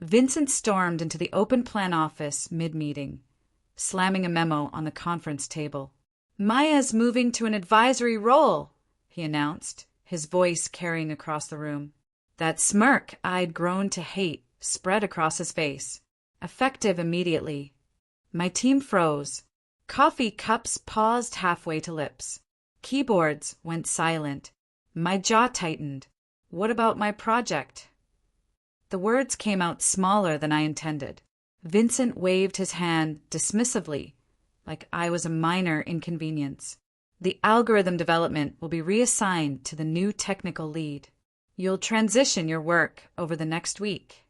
Vincent stormed into the open plan office mid-meeting, slamming a memo on the conference table. "Maya's moving to an advisory role," he announced, his voice carrying across the room. That smirk I'd grown to hate spread across his face. Effective immediately. My team froze. Coffee cups paused halfway to lips. Keyboards went silent. My jaw tightened. What about my project? The words came out smaller than I intended. Vincent waved his hand dismissively, like I was a minor inconvenience. "The algorithm development will be reassigned to the new technical lead. You'll transition your work over the next week."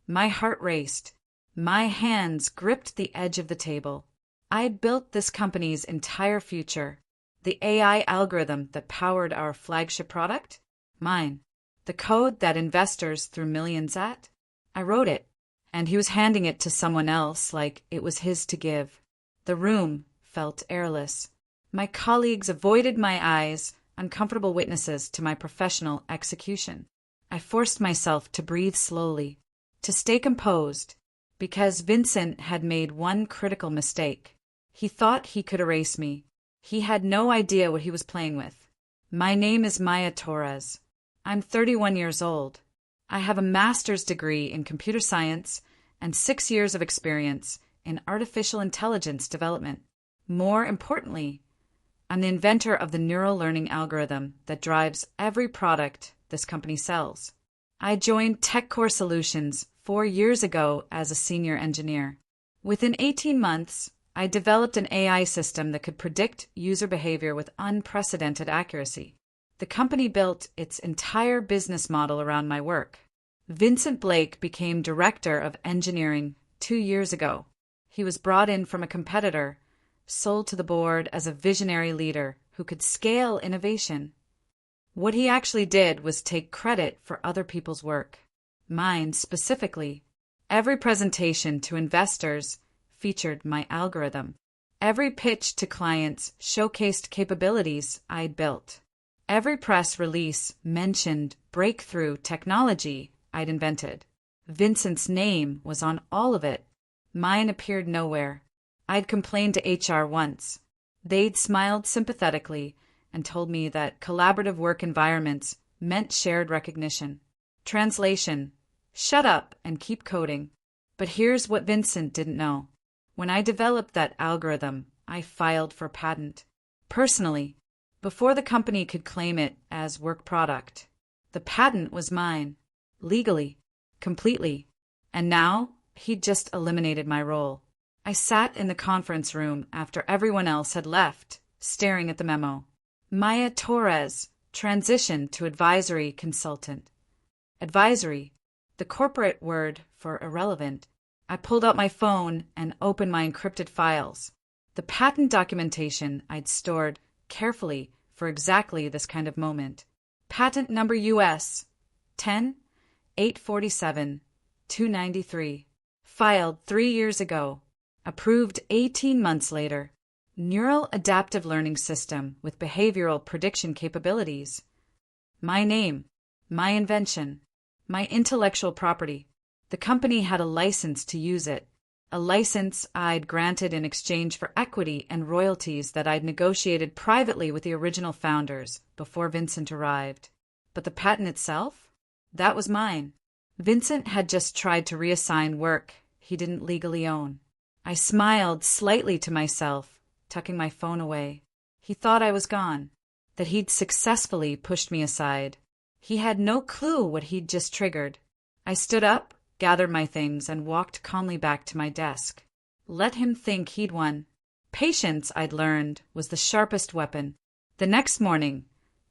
My heart raced. My hands gripped the edge of the table. I'd built this company's entire future. The AI algorithm that powered our flagship product? Mine. The code that investors threw millions at? I wrote it, and he was handing it to someone else like it was his to give. The room felt airless. My colleagues avoided my eyes, uncomfortable witnesses to my professional execution. I forced myself to breathe slowly, to stay composed, because Vincent had made one critical mistake. He thought he could erase me. He had no idea what he was playing with. My name is Maya Torres. I'm 31 years old. I have a master's degree in computer science and 6 years of experience in artificial intelligence development. More importantly, I'm the inventor of the neural learning algorithm that drives every product this company sells. I joined TechCore Solutions 4 years ago as a senior engineer. Within 18 months, I developed an AI system that could predict user behavior with unprecedented accuracy. The company built its entire business model around my work. Vincent Blake became director of engineering 2 years ago. He was brought in from a competitor, sold to the board as a visionary leader who could scale innovation. What he actually did was take credit for other people's work. Mine specifically. Every presentation to investors featured my algorithm. Every pitch to clients showcased capabilities I'd built. Every press release mentioned breakthrough technology I'd invented. Vincent's name was on all of it. Mine appeared nowhere. I'd complained to HR once. They'd smiled sympathetically and told me that collaborative work environments meant shared recognition. Translation: shut up and keep coding. But here's what Vincent didn't know. When I developed that algorithm, I filed for patent. Personally, before the company could claim it as work product. The patent was mine. Legally. Completely. And now, he'd just eliminated my role. I sat in the conference room after everyone else had left, staring at the memo. Maya Torres, transition to advisory consultant. Advisory, the corporate word for irrelevant. I pulled out my phone and opened my encrypted files. The patent documentation I'd stored carefully for exactly this kind of moment. Patent number US 10-847-293. Filed 3 years ago. Approved 18 months later. Neural adaptive learning system with behavioral prediction capabilities. My name. My invention. My intellectual property. The company had a license to use it, a license I'd granted in exchange for equity and royalties that I'd negotiated privately with the original founders before Vincent arrived. But the patent itself? That was mine. Vincent had just tried to reassign work he didn't legally own. I smiled slightly to myself, tucking my phone away. He thought I was gone, that he'd successfully pushed me aside. He had no clue what he'd just triggered. I stood up, gathered my things, and walked calmly back to my desk. Let him think he'd won. Patience, I'd learned, was the sharpest weapon. The next morning,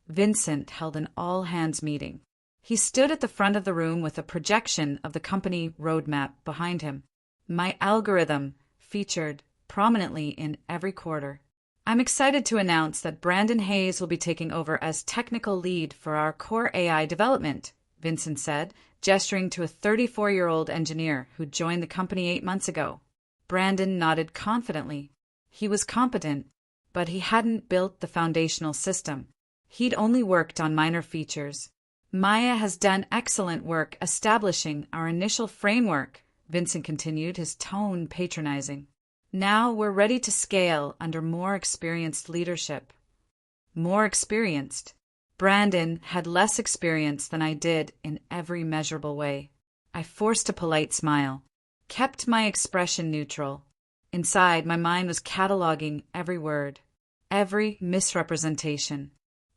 Vincent held an all-hands meeting. He stood at the front of the room with a projection of the company roadmap behind him. My algorithm featured prominently in every quarter. I'm excited to announce that Brandon Hayes will be taking over as technical lead for our core AI development, Vincent said, gesturing to a 34-year-old engineer who joined the company 8 months ago. Brandon nodded confidently. He was competent, but he hadn't built the foundational system. He'd only worked on minor features. Maya has done excellent work establishing our initial framework, Vincent continued, his tone patronizing. Now we're ready to scale under more experienced leadership. More experienced. Brandon had less experience than I did in every measurable way. I forced a polite smile, kept my expression neutral. Inside, my mind was cataloging every word, every misrepresentation,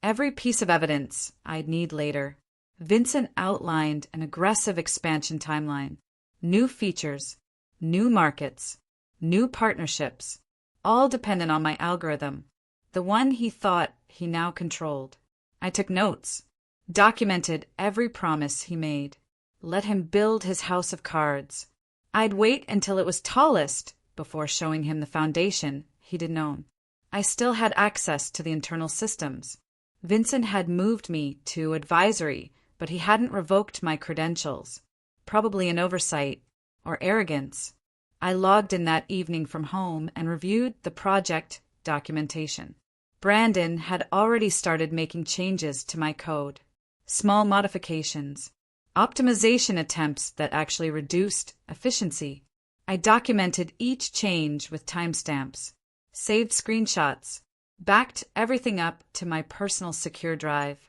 every piece of evidence I'd need later. Vincent outlined an aggressive expansion timeline, new features, new markets, new partnerships, all dependent on my algorithm, the one he thought he now controlled. I took notes, documented every promise he made, let him build his house of cards. I'd wait until it was tallest before showing him the foundation he didn't own. I still had access to the internal systems. Vincent had moved me to advisory, but he hadn't revoked my credentials. Probably an oversight or arrogance. I logged in that evening from home and reviewed the project documentation. Brandon had already started making changes to my code. Small modifications. Optimization attempts that actually reduced efficiency. I documented each change with timestamps, saved screenshots, backed everything up to my personal secure drive.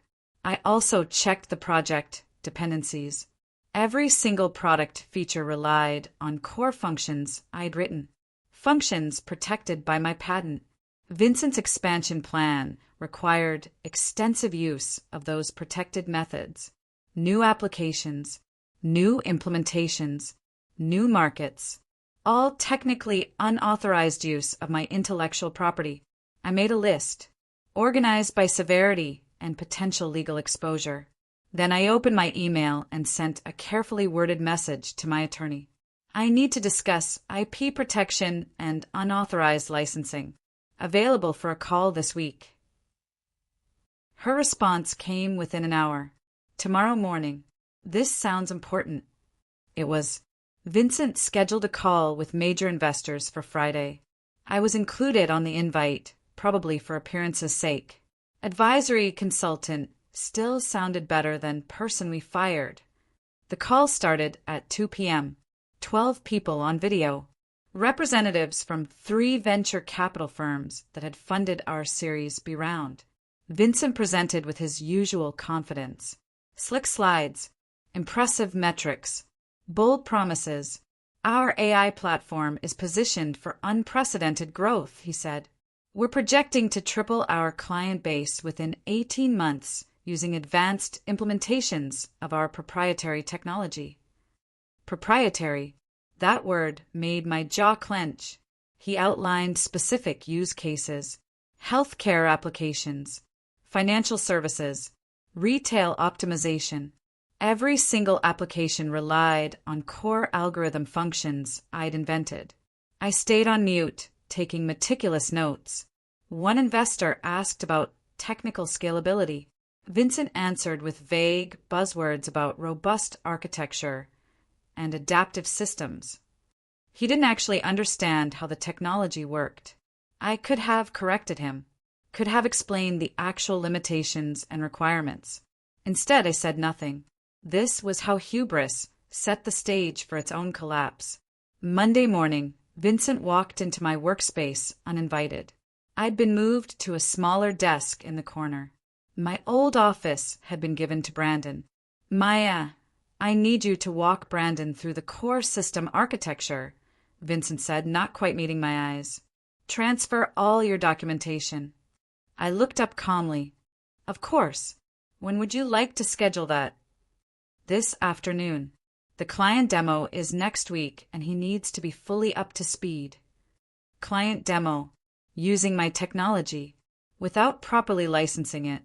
I also checked the project dependencies. Every single product feature relied on core functions I'd written, functions protected by my patent. Vincent's expansion plan required extensive use of those protected methods, new applications, new implementations, new markets, all technically unauthorized use of my intellectual property. I made a list, organized by severity and potential legal exposure. Then I opened my email and sent a carefully worded message to my attorney. I need to discuss IP protection and unauthorized licensing. Available for a call this week. Her response came within an hour. Tomorrow morning. This sounds important. It was. Vincent scheduled a call with major investors for Friday. I was included on the invite, probably for appearance's sake. Advisory consultant still sounded better than person we fired. The call started at 2 p.m. 12 people on video. Representatives from 3 venture capital firms that had funded our Series B round. Vincent presented with his usual confidence. Slick slides, impressive metrics, bold promises. Our AI platform is positioned for unprecedented growth, he said. We're projecting to triple our client base within 18 months using advanced implementations of our proprietary technology. Proprietary. That word made my jaw clench. He outlined specific use cases, healthcare applications, financial services, retail optimization. Every single application relied on core algorithm functions I'd invented. I stayed on mute, taking meticulous notes. One investor asked about technical scalability. Vincent answered with vague buzzwords about robust architecture and adaptive systems. He didn't actually understand how the technology worked. I could have corrected him, could have explained the actual limitations and requirements. Instead, I said nothing. This was how hubris set the stage for its own collapse. Monday morning, Vincent walked into my workspace uninvited. I'd been moved to a smaller desk in the corner. My old office had been given to Brandon. Maya, I need you to walk Brandon through the core system architecture, Vincent said, not quite meeting my eyes. Transfer all your documentation. I looked up calmly. Of course. When would you like to schedule that? This afternoon. The client demo is next week and he needs to be fully up to speed. Client demo. Using my technology. Without properly licensing it.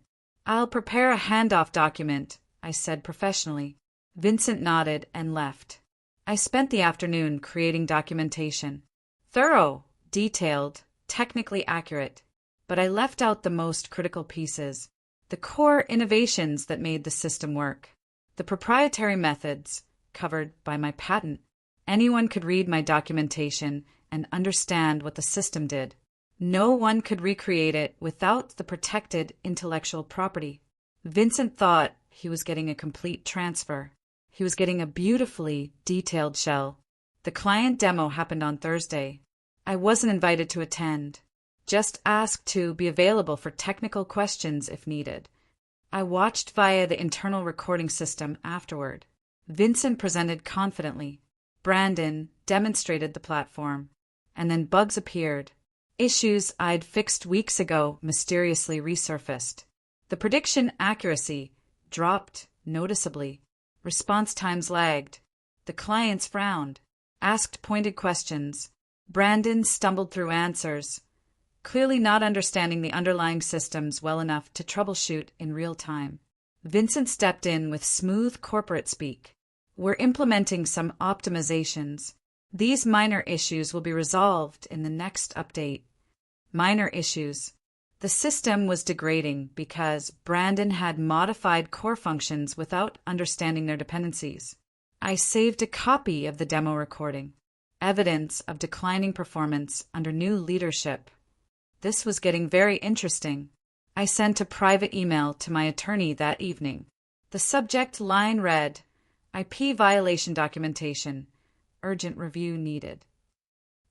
I'll prepare a handoff document, I said professionally. Vincent nodded and left. I spent the afternoon creating documentation. Thorough, detailed, technically accurate. But I left out the most critical pieces. The core innovations that made the system work. The proprietary methods, covered by my patent. Anyone could read my documentation and understand what the system did. No one could recreate it without the protected intellectual property. Vincent thought he was getting a complete transfer. He was getting a beautifully detailed shell. The client demo happened on Thursday. I wasn't invited to attend, just asked to be available for technical questions if needed. I watched via the internal recording system afterward. Vincent presented confidently. Brandon demonstrated the platform. And then bugs appeared. Issues I'd fixed weeks ago mysteriously resurfaced. The prediction accuracy dropped noticeably. Response times lagged. The clients frowned, asked pointed questions. Brandon stumbled through answers, clearly not understanding the underlying systems well enough to troubleshoot in real time. Vincent stepped in with smooth corporate speak. We're implementing some optimizations. These minor issues will be resolved in the next update. Minor issues. The system was degrading because Brandon had modified core functions without understanding their dependencies. I saved a copy of the demo recording. Evidence of declining performance under new leadership. This was getting very interesting. I sent a private email to my attorney that evening. The subject line read, IP violation documentation. Urgent review needed.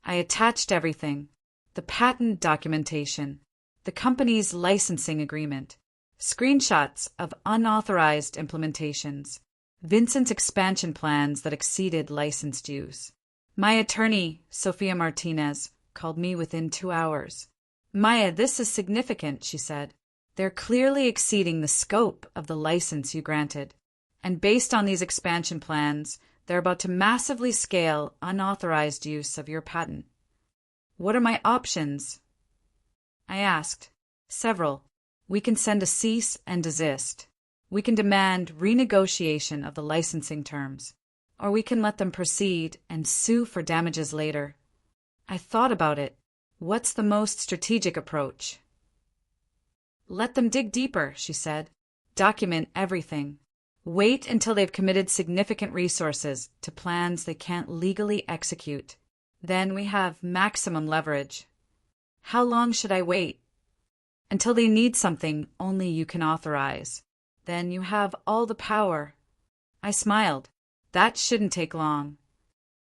I attached everything. The patent documentation. The company's licensing agreement. Screenshots of unauthorized implementations. Vincent's expansion plans that exceeded licensed use. My attorney, Sophia Martinez, called me within 2 hours. Maya, this is significant, she said. They're clearly exceeding the scope of the license you granted. And based on these expansion plans, they're about to massively scale unauthorized use of your patent. What are my options? I asked. Several. We can send a cease and desist. We can demand renegotiation of the licensing terms. Or we can let them proceed and sue for damages later. I thought about it. What's the most strategic approach? Let them dig deeper, she said. Document everything. Wait until they've committed significant resources to plans they can't legally execute. Then we have maximum leverage. How long should I wait? Until they need something only you can authorize. Then you have all the power. I smiled. That shouldn't take long.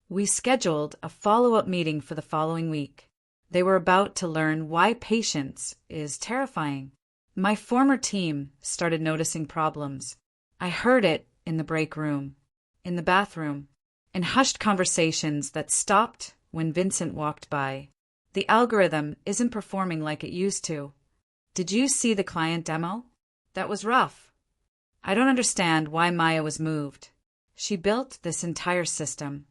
We scheduled a follow-up meeting for the following week. They were about to learn why patience is terrifying. My former team started noticing problems. I heard it in the break room, in the bathroom, in hushed conversations that stopped when Vincent walked by. The algorithm isn't performing like it used to. Did you see the client demo? That was rough. I don't understand why Maya was moved. She built this entire system.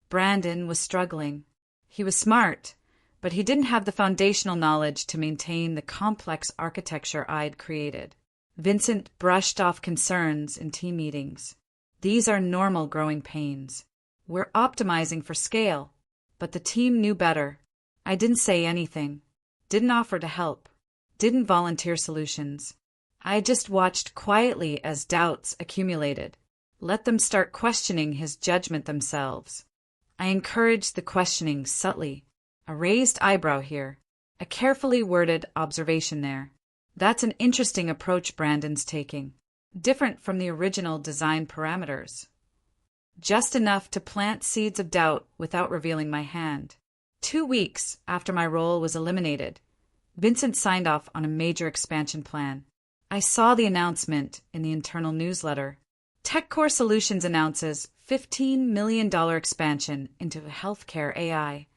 Brandon was struggling. He was smart, but he didn't have the foundational knowledge to maintain the complex architecture I'd created. Vincent brushed off concerns in team meetings. These are normal growing pains. We're optimizing for scale, but the team knew better. I didn't say anything, didn't offer to help, didn't volunteer solutions. I just watched quietly as doubts accumulated. Let them start questioning his judgment themselves. I encouraged the questioning subtly. A raised eyebrow here, a carefully worded observation there. That's an interesting approach Brandon's taking, different from the original design parameters. Just enough to plant seeds of doubt without revealing my hand. 2 weeks after my role was eliminated, Vincent signed off on a major expansion plan. I saw the announcement in the internal newsletter. TechCore Solutions announces $15 million expansion into healthcare AI.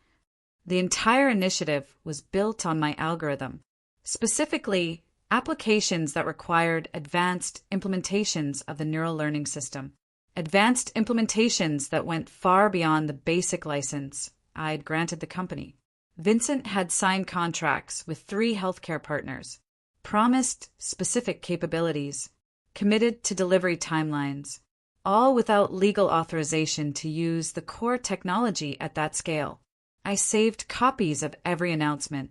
The entire initiative was built on my algorithm, specifically applications that required advanced implementations of the neural learning system, advanced implementations that went far beyond the basic license I'd granted the company. Vincent had signed contracts with 3 healthcare partners, promised specific capabilities, committed to delivery timelines, all without legal authorization to use the core technology at that scale. I saved copies of every announcement,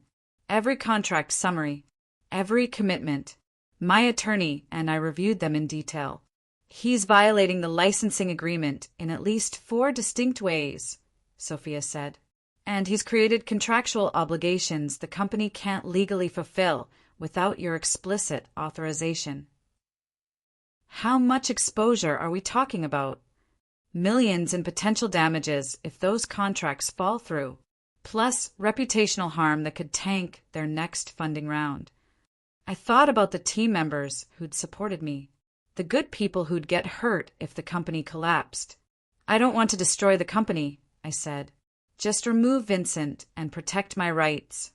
every contract summary, every commitment. My attorney and I reviewed them in detail. He's violating the licensing agreement in at least 4 distinct ways, Sophia said. And he's created contractual obligations the company can't legally fulfill without your explicit authorization. How much exposure are we talking about? Millions in potential damages if those contracts fall through, plus reputational harm that could tank their next funding round. I thought about the team members who'd supported me, the good people who'd get hurt if the company collapsed. I don't want to destroy the company, I said. Just remove Vincent and protect my rights.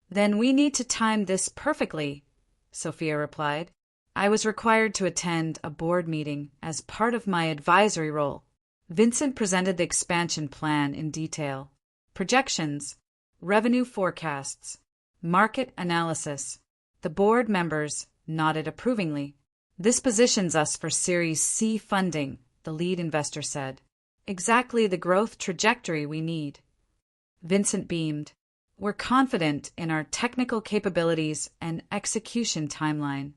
Then we need to time this perfectly, Sophia replied. I was required to attend a board meeting as part of my advisory role. Vincent presented the expansion plan in detail. Projections, revenue forecasts, market analysis. The board members nodded approvingly. This positions us for Series C funding, the lead investor said. Exactly the growth trajectory we need. Vincent beamed. We're confident in our technical capabilities and execution timeline.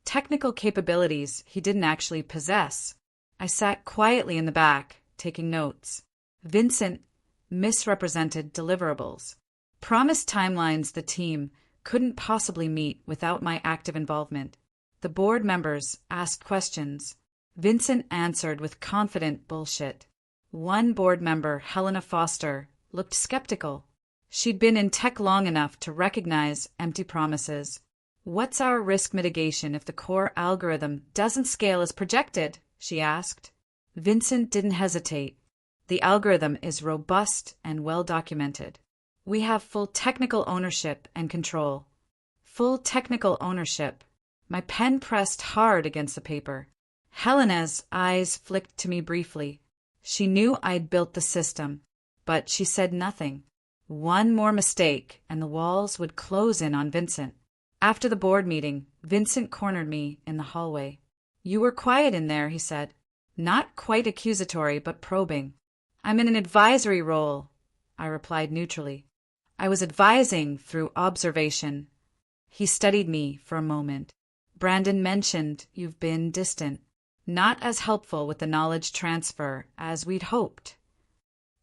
Technical capabilities he didn't actually possess. I sat quietly in the back, taking notes. Vincent misrepresented deliverables. Promised timelines the team couldn't possibly meet without my active involvement. The board members asked questions. Vincent answered with confident bullshit. One board member, Helena Foster, looked skeptical. She'd been in tech long enough to recognize empty promises. What's our risk mitigation if the core algorithm doesn't scale as projected? She asked. Vincent didn't hesitate. The algorithm is robust and well documented. We have full technical ownership and control. Full technical ownership. My pen pressed hard against the paper. Helena's eyes flicked to me briefly. She knew I'd built the system, but she said nothing. One more mistake, and the walls would close in on Vincent. After the board meeting, Vincent cornered me in the hallway. You were quiet in there, he said. Not quite accusatory, but probing. I'm in an advisory role, I replied neutrally. I was advising through observation. He studied me for a moment. Brandon mentioned you've been distant, not as helpful with the knowledge transfer as we'd hoped.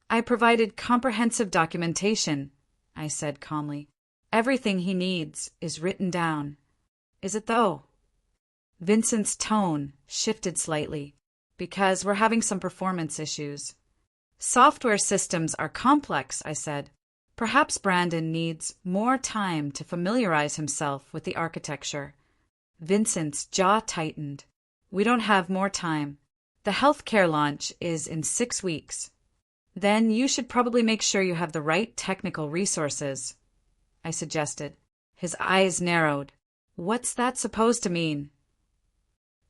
I provided comprehensive documentation, I said calmly. Everything he needs is written down. Is it though? Vincent's tone shifted slightly. Because we're having some performance issues. Software systems are complex, I said. Perhaps Brandon needs more time to familiarize himself with the architecture. Vincent's jaw tightened. We don't have more time. The healthcare launch is in 6 weeks. Then you should probably make sure you have the right technical resources, I suggested. His eyes narrowed. What's that supposed to mean?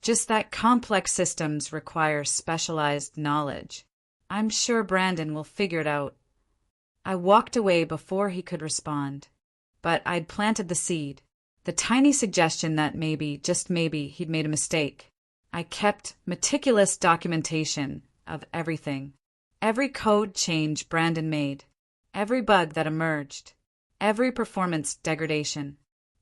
Just that complex systems require specialized knowledge. I'm sure Brandon will figure it out. I walked away before he could respond. But I'd planted the seed. The tiny suggestion that maybe, just maybe, he'd made a mistake. I kept meticulous documentation of everything. Every code change Brandon made. Every bug that emerged. Every performance degradation.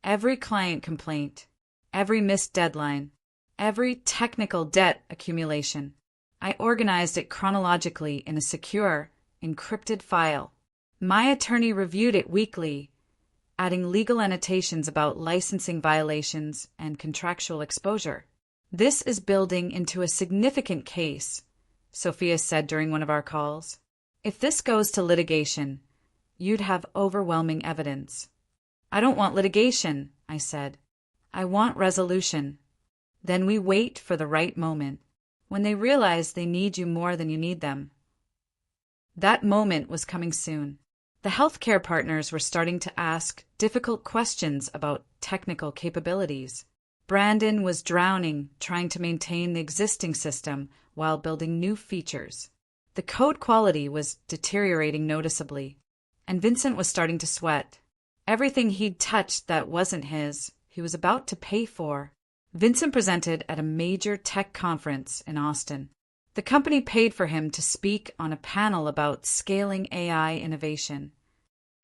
Every client complaint. Every missed deadline. Every technical debt accumulation. I organized it chronologically in a secure, encrypted file. My attorney reviewed it weekly, adding legal annotations about licensing violations and contractual exposure. This is building into a significant case, Sophia said during one of our calls. If this goes to litigation, you'd have overwhelming evidence. I don't want litigation, I said. I want resolution. Then we wait for the right moment, when they realize they need you more than you need them. That moment was coming soon. The healthcare partners were starting to ask difficult questions about technical capabilities. Brandon was drowning trying to maintain the existing system while building new features. The code quality was deteriorating noticeably, and Vincent was starting to sweat. Everything he'd touched that wasn't his, he was about to pay for. Vincent presented at a major tech conference in Austin. The company paid for him to speak on a panel about scaling AI innovation.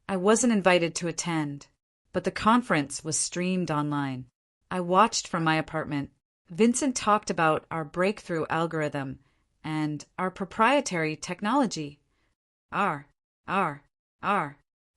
I wasn't invited to attend, but the conference was streamed online. I watched from my apartment. Vincent talked about our breakthrough algorithm and our proprietary technology.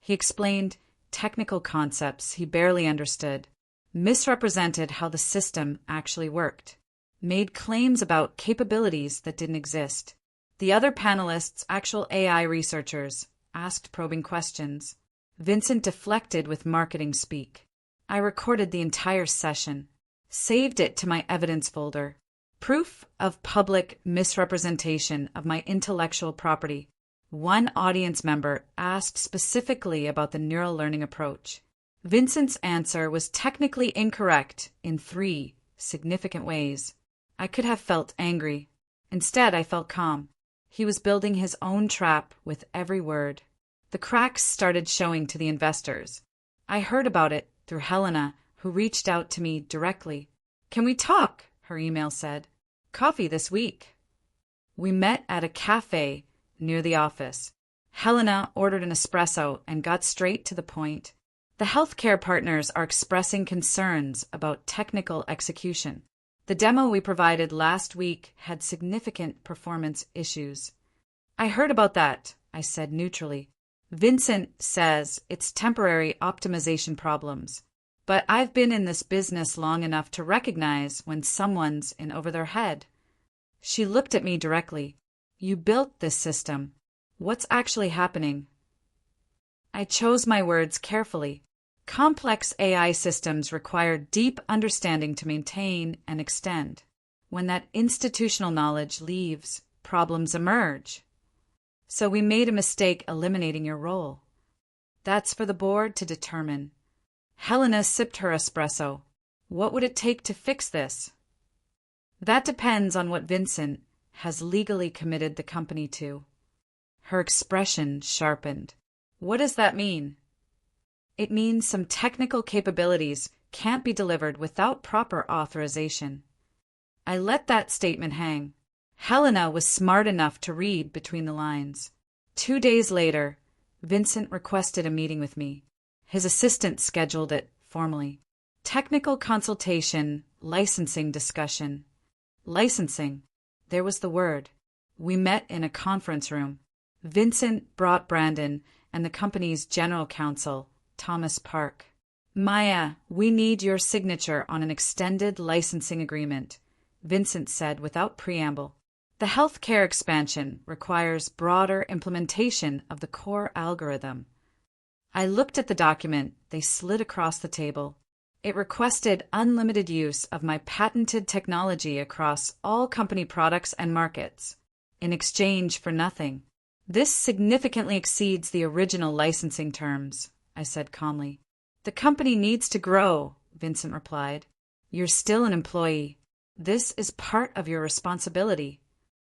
He explained technical concepts he barely understood, misrepresented how the system actually worked. made claims about capabilities that didn't exist. The other panelists, actual AI researchers, asked probing questions. Vincent deflected with marketing speak. I recorded the entire session, saved it to my evidence folder. Proof of public misrepresentation of my intellectual property. One audience member asked specifically about the neural learning approach. Vincent's answer was technically incorrect in 3 significant ways. I could have felt angry. Instead, I felt calm. He was building his own trap with every word. The cracks started showing to the investors. I heard about it through Helena, who reached out to me directly. "Can we talk?" her email said. "Coffee this week." We met at a cafe near the office. Helena ordered an espresso and got straight to the point. The healthcare partners are expressing concerns about technical execution. The demo we provided last week had significant performance issues. "I heard about that," I said neutrally. "Vincent says it's temporary optimization problems. But I've been in this business long enough to recognize when someone's in over their head." She looked at me directly. "You built this system. What's actually happening?" I chose my words carefully. Complex AI systems require deep understanding to maintain and extend. When that institutional knowledge leaves, problems emerge. So we made a mistake eliminating your role. That's for the board to determine. Helena sipped her espresso. "What would it take to fix this?" "That depends on what Vincent has legally committed the company to." Her expression sharpened. "What does that mean?" "It means some technical capabilities can't be delivered without proper authorization." I let that statement hang. Helena was smart enough to read between the lines. 2 days later, Vincent requested a meeting with me. His assistant scheduled it formally. Technical consultation, licensing discussion. Licensing. There was the word. We met in a conference room. Vincent brought Brandon and the company's general counsel, Thomas Park. "Maya, we need your signature on an extended licensing agreement," Vincent said without preamble. "The healthcare expansion requires broader implementation of the core algorithm." I looked at the document they slid across the table. It requested unlimited use of my patented technology across all company products and markets, in exchange for nothing. "This significantly exceeds the original licensing terms," I said calmly. "The company needs to grow," Vincent replied. "You're still an employee. This is part of your responsibility."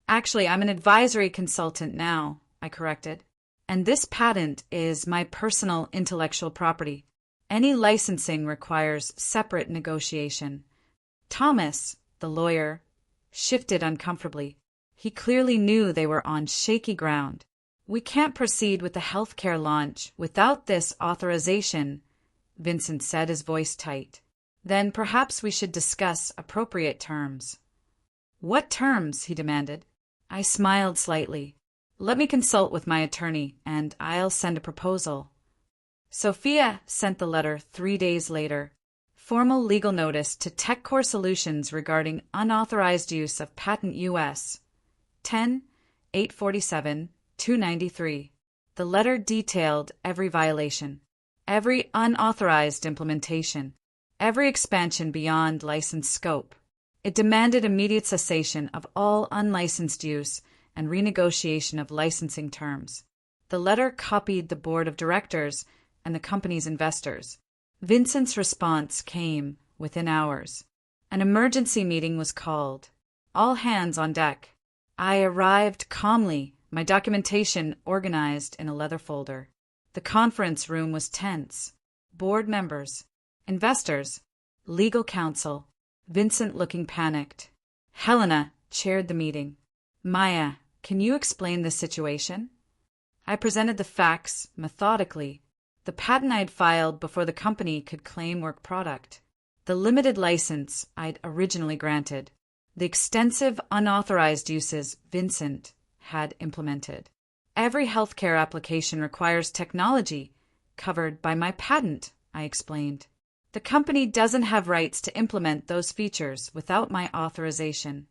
"Actually, I'm an advisory consultant now," I corrected. "And this patent is my personal intellectual property. Any licensing requires separate negotiation." Thomas, the lawyer, shifted uncomfortably. He clearly knew they were on shaky ground. "We can't proceed with the healthcare launch without this authorization," Vincent said, his voice tight. "Then perhaps we should discuss appropriate terms." "What terms?" he demanded. I smiled slightly. "Let me consult with my attorney, and I'll send a proposal." Sophia sent the letter 3 days later. Formal legal notice to TechCore Solutions regarding unauthorized use of patent US 10-847-293. The letter detailed every violation, every unauthorized implementation, every expansion beyond licensed scope. It demanded immediate cessation of all unlicensed use and renegotiation of licensing terms. The letter copied the board of directors and the company's investors. Vincent's response came within hours. An emergency meeting was called. All hands on deck. I arrived calmly, my documentation organized in a leather folder. The conference room was tense. Board members, investors, legal counsel, Vincent looking panicked. Helena chaired the meeting. "Maya, can you explain this situation?" I presented the facts methodically. The patent I'd filed before the company could claim work product. The limited license I'd originally granted. The extensive unauthorized uses Vincent had implemented. Every healthcare application requires technology covered by my patent, I explained. The company doesn't have rights to implement those features without my authorization.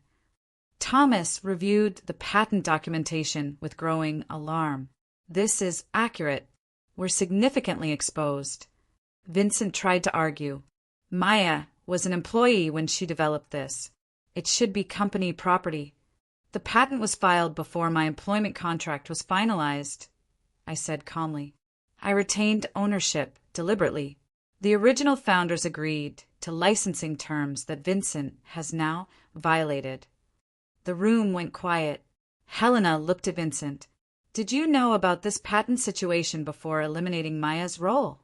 Thomas reviewed the patent documentation with growing alarm. This is accurate. We're significantly exposed. Vincent tried to argue. Maya was an employee when she developed this. It should be company property. The patent was filed before my employment contract was finalized, I said calmly. I retained ownership deliberately. The original founders agreed to licensing terms that Vincent has now violated. The room went quiet. Helena looked at Vincent. Did you know about this patent situation before eliminating Maya's role?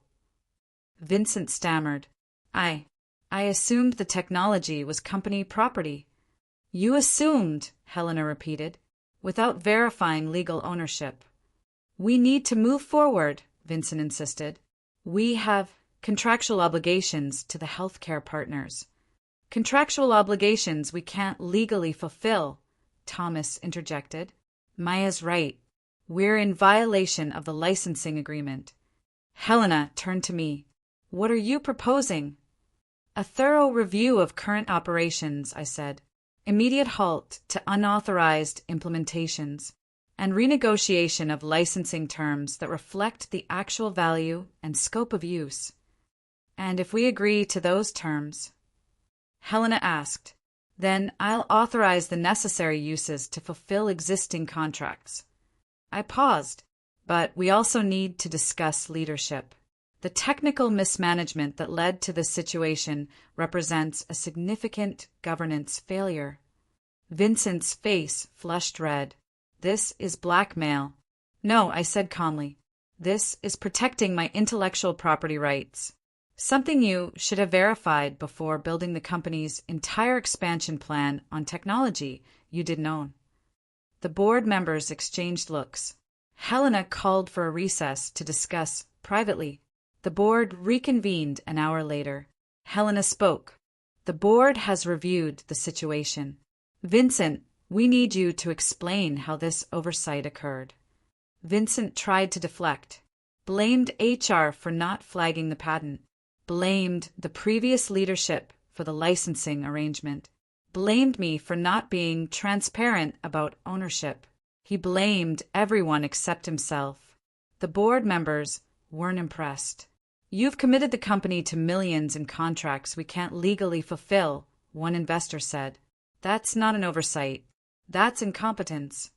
Vincent stammered. I assumed the technology was company property. You assumed, Helena repeated, without verifying legal ownership. We need to move forward, Vincent insisted. We have contractual obligations to the healthcare partners. Contractual obligations we can't legally fulfill, Thomas interjected. Maya's right. We're in violation of the licensing agreement. Helena turned to me. What are you proposing? A thorough review of current operations, I said. Immediate halt to unauthorized implementations, and renegotiation of licensing terms that reflect the actual value and scope of use. And if we agree to those terms, Helena asked, then I'll authorize the necessary uses to fulfill existing contracts. I paused, but we also need to discuss leadership. The technical mismanagement that led to this situation represents a significant governance failure. Vincent's face flushed red. This is blackmail. No, I said calmly. This is protecting my intellectual property rights. Something you should have verified before building the company's entire expansion plan on technology you didn't own. The board members exchanged looks. Helena called for a recess to discuss privately. The board reconvened an hour later. Helena spoke. The board has reviewed the situation. Vincent, we need you to explain how this oversight occurred. Vincent tried to deflect. Blamed HR for not flagging the patent. Blamed the previous leadership for the licensing arrangement. Blamed me for not being transparent about ownership. He blamed everyone except himself. The board members weren't impressed. You've committed the company to millions in contracts we can't legally fulfill, one investor said. That's not an oversight. That's incompetence.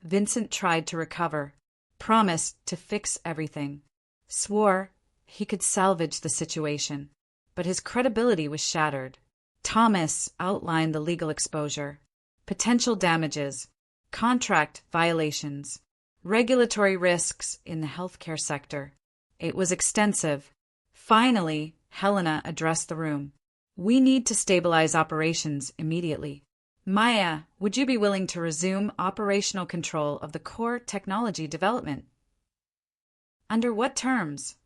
Vincent tried to recover, promised to fix everything, swore he could salvage the situation, but his credibility was shattered. Thomas outlined the legal exposure, potential damages, contract violations, regulatory risks in the healthcare sector. It was extensive. Finally, Helena addressed the room. We need to stabilize operations immediately. Maya, would you be willing to resume operational control of the core technology development? Under what terms?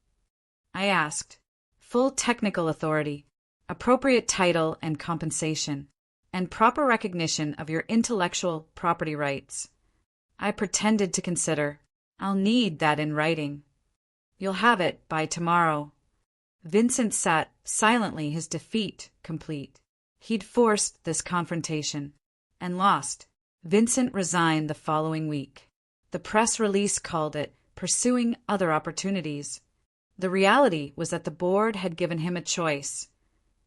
I asked. Full technical authority, appropriate title and compensation, and proper recognition of your intellectual property rights. I pretended to consider. I'll need that in writing. You'll have it by tomorrow. Vincent sat silently, his defeat complete. He'd forced this confrontation and lost. Vincent resigned the following week. The press release called it pursuing other opportunities. The reality was that the board had given him a choice: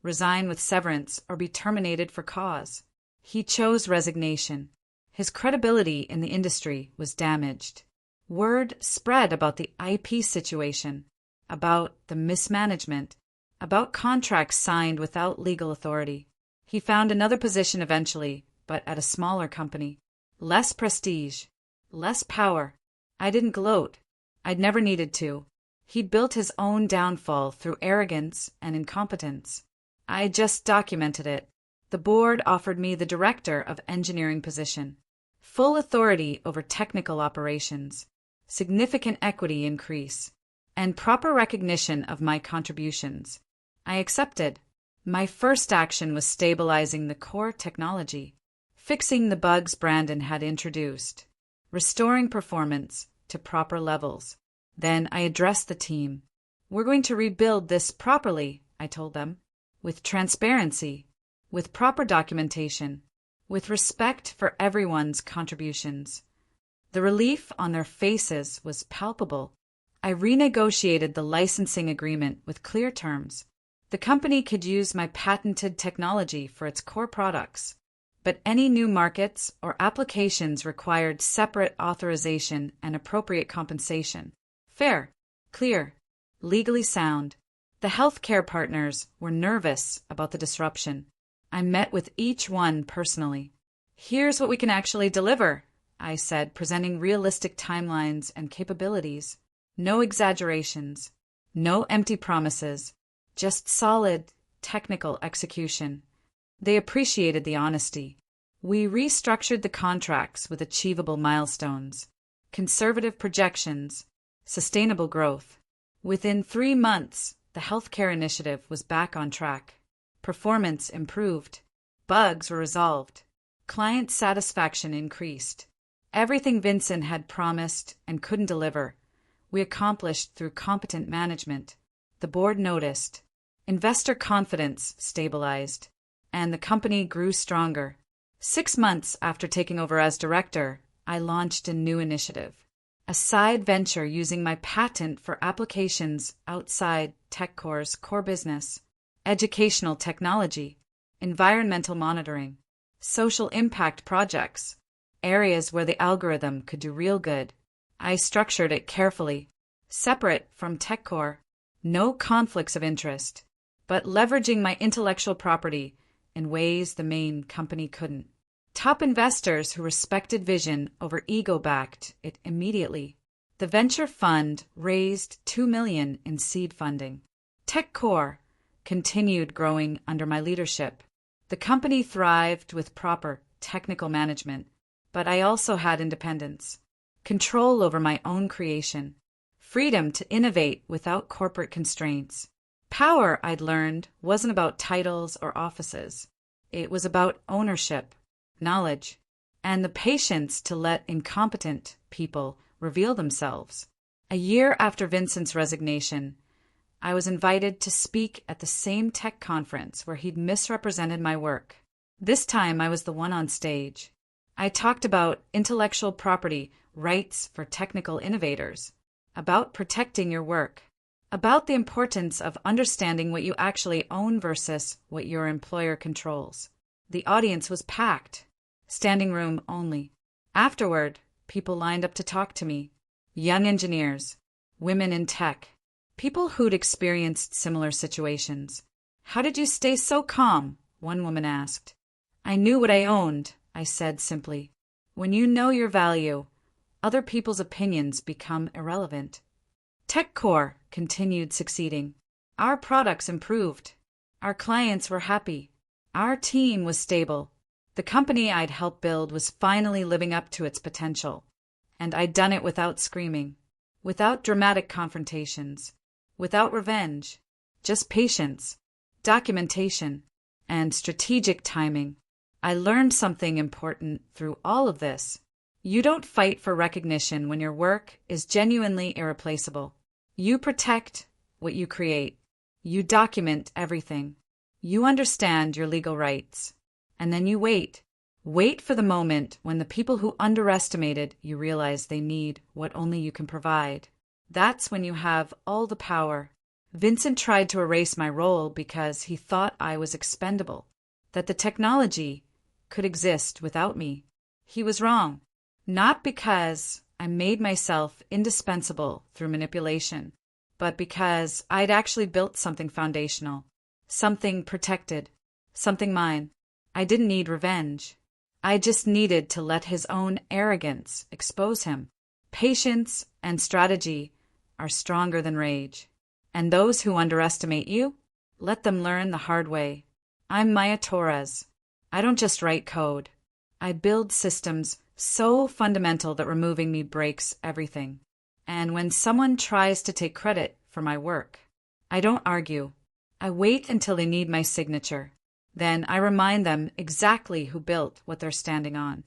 resign with severance or be terminated for cause. He chose resignation. His credibility in the industry was damaged. Word spread about the IP situation, about the mismanagement, about contracts signed without legal authority. He found another position eventually, but at a smaller company. Less prestige, less power. I didn't gloat. I'd never needed to. He'd built his own downfall through arrogance and incompetence. I just documented it. The board offered me the director of engineering position, full authority over technical operations, significant equity increase, and proper recognition of my contributions. I accepted. My first action was stabilizing the core technology, fixing the bugs Brandon had introduced, restoring performance to proper levels. Then I addressed the team. We're going to rebuild this properly, I told them. With transparency, with proper documentation, with respect for everyone's contributions. The relief on their faces was palpable. I renegotiated the licensing agreement with clear terms. The company could use my patented technology for its core products, but any new markets or applications required separate authorization and appropriate compensation. Fair, clear, legally sound. The healthcare partners were nervous about the disruption. I met with each one personally. Here's what we can actually deliver, I said, presenting realistic timelines and capabilities. No exaggerations, no empty promises, just solid, technical execution. They appreciated the honesty. We restructured the contracts with achievable milestones, conservative projections, sustainable growth. Within 3 months, the healthcare initiative was back on track. Performance improved. Bugs were resolved. Client satisfaction increased. Everything Vincent had promised and couldn't deliver, we accomplished through competent management. The board noticed. Investor confidence stabilized, and the company grew stronger. 6 months after taking over as director, I launched a new initiative, a side venture using my patent for applications outside TechCore's core business, educational technology, environmental monitoring, social impact projects, areas where the algorithm could do real good. I structured it carefully, separate from TechCore, no conflicts of interest, but leveraging my intellectual property in ways the main company couldn't. Top investors who respected vision over ego backed it immediately. The venture fund raised $2 million in seed funding. TechCore continued growing under my leadership. The company thrived with proper technical management, but I also had independence, control over my own creation, freedom to innovate without corporate constraints. Power, I'd learned, wasn't about titles or offices. It was about ownership, knowledge, and the patience to let incompetent people reveal themselves. A year after Vincent's resignation, I was invited to speak at the same tech conference where he'd misrepresented my work. This time I was the one on stage. I talked about intellectual property rights for technical innovators, about protecting your work, about the importance of understanding what you actually own versus what your employer controls. The audience was packed, standing room only. Afterward, people lined up to talk to me. Young engineers, women in tech, people who'd experienced similar situations. "How did you stay so calm?" one woman asked. "I knew what I owned," I said simply. When you know your value, other people's opinions become irrelevant. TechCore continued succeeding. Our products improved. Our clients were happy. Our team was stable. The company I'd helped build was finally living up to its potential. And I'd done it without screaming, without dramatic confrontations, without revenge, just patience, documentation, and strategic timing. I learned something important through all of this. You don't fight for recognition when your work is genuinely irreplaceable. You protect what you create. You document everything. You understand your legal rights. And then you wait. Wait for the moment when the people who underestimated you realize they need what only you can provide. That's when you have all the power. Vincent tried to erase my role because he thought I was expendable, that the technology could exist without me. He was wrong. Not because I made myself indispensable through manipulation, but because I'd actually built something foundational, something protected, something mine. I didn't need revenge. I just needed to let his own arrogance expose him. Patience and strategy are stronger than rage. And those who underestimate you, let them learn the hard way. I'm Maya Torres. I don't just write code. I build systems so fundamental that removing me breaks everything. And when someone tries to take credit for my work, I don't argue. I wait until they need my signature. Then I remind them exactly who built what they're standing on.